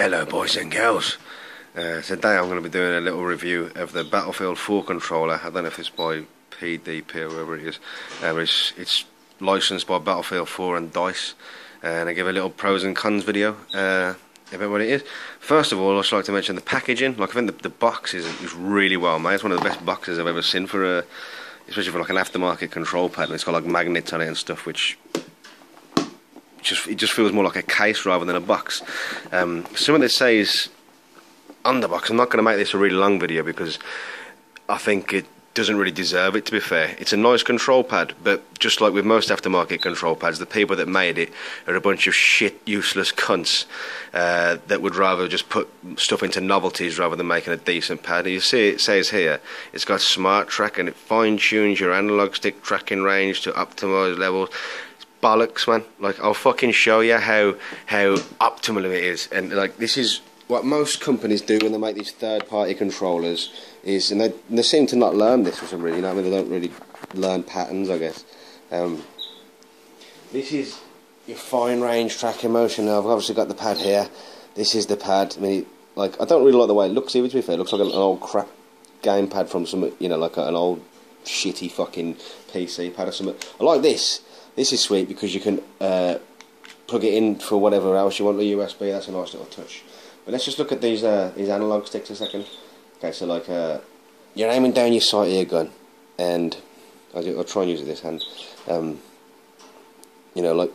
Hello boys and girls. Today I'm going to be doing a little review of the Battlefield 4 controller. I don't know if it's by PDP or whoever it is. It's licensed by Battlefield 4 and DICE, and I give a little pros and cons video about what it is. First of all, I'd just like to mention the packaging. Like, I think the box is really well made. It's one of the best boxes I've ever seen for especially for like an aftermarket control pad. And it's got like magnets on it and stuff, which it just feels more like a case rather than a box. Some of this says on the box. I'm not going to make this a really long video because I think it doesn't really deserve it, to be fair. It's a nice control pad, but just like with most aftermarket control pads, the people that made it are a bunch of shit, useless cunts that would rather just put stuff into novelties rather than making a decent pad. You see it says here, it's got smart track and it fine-tunes your analog stick tracking range to optimize levels. Bollocks, man. Like, I'll fucking show you how optimal it is. And like, this is what most companies do when they make these third-party controllers, is, and they seem to not learn this for some reason. You know what I mean? They don't really learn patterns, I guess. This is your fine range tracking motion. Now, I've obviously got the pad here. This is the pad. I mean, like, I don't really like the way it looks, even, to be fair. It looks like an old crap gamepad from some, you know, like an old shitty fucking PC pad or something. I like this. This is sweet because you can plug it in for whatever else you want, the USB. That's a nice little touch. But let's just look at these analog sticks a second. Okay, so like you're aiming down your sight of your gun, and I'll try and use it this hand. You know, like,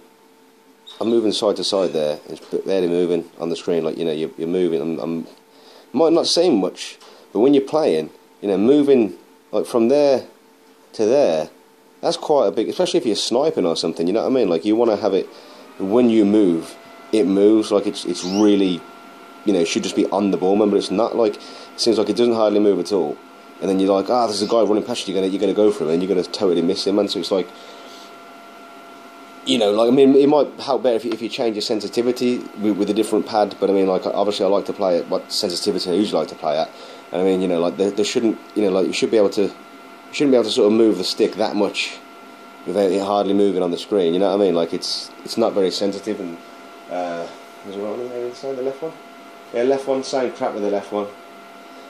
I'm moving side to side there. It's barely moving on the screen. Like, you know, you're moving. I'm might not seem much, but when you're playing, you know, moving like from there to there. That's quite a big, especially if you're sniping or something, you know what I mean? Like, you want to have it, when you move, it moves, like it's really, you know, it should just be on the ball, man, but it's not. Like, it seems like it doesn't hardly move at all. And then you're like, there's a guy running past you, you're gonna go for him, and you're gonna totally miss him, man. So it's like, you know, like, I mean, it might help better if you change your sensitivity with a different pad, but I mean, like, obviously I like to play at what sensitivity I usually like to play at. And I mean, you know, like, there shouldn't, you know, like, you shouldn't be able to sort of move the stick that much without it hardly moving on the screen, you know what I mean? Like, it's not very sensitive. And was it right one inside the left one? Yeah, left one, same crap with the left one.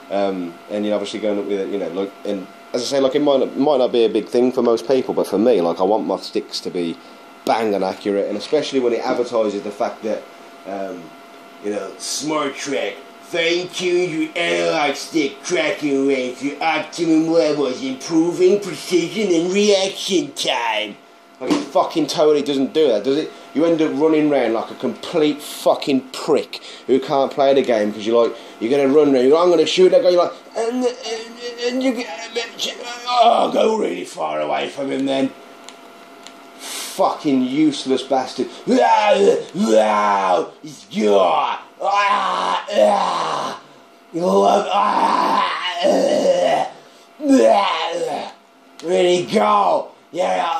And you're obviously going up with it, you know, like, and as I say, like, it might not be a big thing for most people, but for me, like, I want my sticks to be bang and accurate, and especially when it advertises the fact that, you know, Smart Track fine-tune your analog stick tracking range to optimum levels, improving precision and reaction time. Like, it fucking totally doesn't do that, does it? You end up running around like a complete fucking prick who can't play the game because you're gonna run around, I'm gonna shoot that guy, you're like, and you go really far away from him then. Fucking useless bastard. Ready, go. Yeah.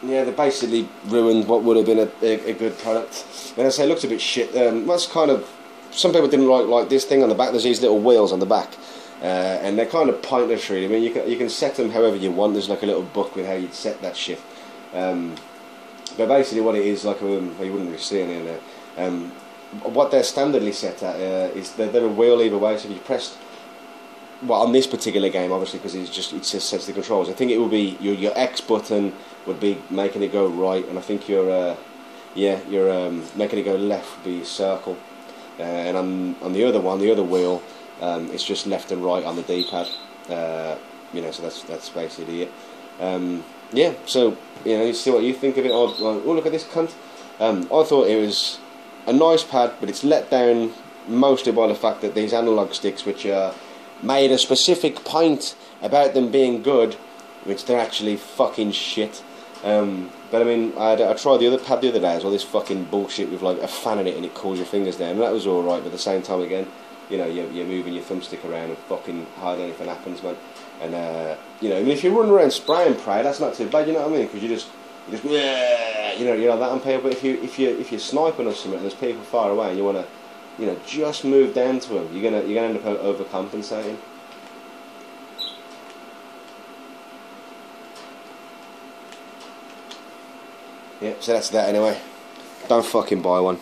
Yeah, they basically ruined what would have been a good product. And I say, it looks a bit shit. That's kind of, some people didn't like this thing on the back. There's these little wheels on the back, and they're kind of pointless, really. I mean, you can set them however you want. There's like a little book with how you'd set that shit. But basically, what it is, like, well, you wouldn't really see any in there. What they're standardly set at is they're a wheel either way. So if you press, well, on this particular game, obviously, because it just sets the controls. I think it will be your X button would be making it go right, and I think your making it go left would be circle, and on the other one, the other wheel, it's just left and right on the D-pad. You know, so that's basically it. Yeah, so, you know, you see what you think of it. Oh, look at this cunt. I thought it was a nice pad, but it's let down mostly by the fact that these analog sticks, which made a specific point about them being good, which they're actually fucking shit. But I mean, I tried the other pad the other day as well, this fucking bullshit with like a fan in it and it cools your fingers down, and that was alright, but at the same time, again, you know, you're moving your thumbstick around and fucking hardly anything happens, man. And you know, I mean, if you're running around spray and pray, that's not too bad, you know what I mean? Because you just you know that on people. But if you're sniping or something, and there's people far away, and you want to, you know, just move down to them, you're gonna end up overcompensating. Yeah, so that's that anyway. Don't fucking buy one.